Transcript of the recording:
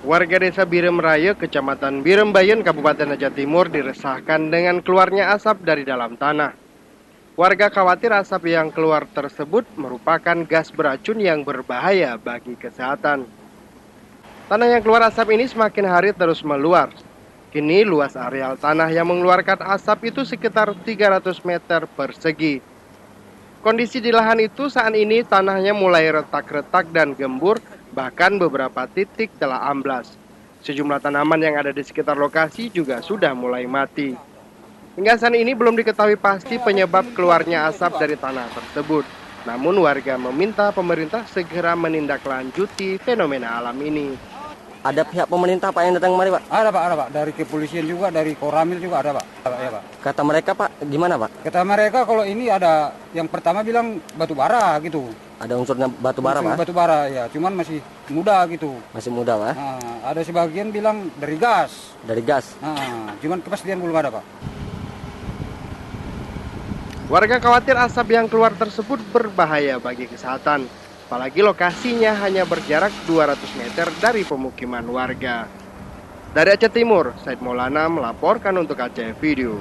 Warga desa Birem Raya, Kecamatan Birem Bayan, Kabupaten Aceh Timur diresahkan dengan keluarnya asap dari dalam tanah. Warga khawatir asap yang keluar tersebut merupakan gas beracun yang berbahaya bagi kesehatan. Tanah yang keluar asap ini semakin hari terus meluas. Kini luas areal tanah yang mengeluarkan asap itu sekitar 300 meter persegi. Kondisi di lahan itu saat ini tanahnya mulai retak-retak dan gembur, bahkan beberapa titik telah amblas. Sejumlah tanaman yang ada di sekitar lokasi juga sudah mulai mati. Hingga saat ini belum diketahui pasti penyebab keluarnya asap dari tanah tersebut. Namun warga meminta pemerintah segera menindaklanjuti fenomena alam ini. Ada pihak pemerintah Pak yang datang kemari Pak? Ada Pak. Dari kepolisian juga, dari Koramil juga ada Pak. Ya, Pak. Kata mereka Pak, gimana Pak? Kata mereka kalau ini ada yang pertama bilang batu bara gitu. Ada unsurnya batu bara Pak? Batu bara ya, cuman masih muda gitu. Masih muda Pak? Nah, ada sebagian bilang dari gas. Dari gas? Nah, cuman kepastian belum ada Pak. Warga khawatir asap yang keluar tersebut berbahaya bagi kesehatan. Apalagi lokasinya hanya berjarak 200 meter dari pemukiman warga. Dari Aceh Timur, Said Maulana melaporkan untuk Aceh Video.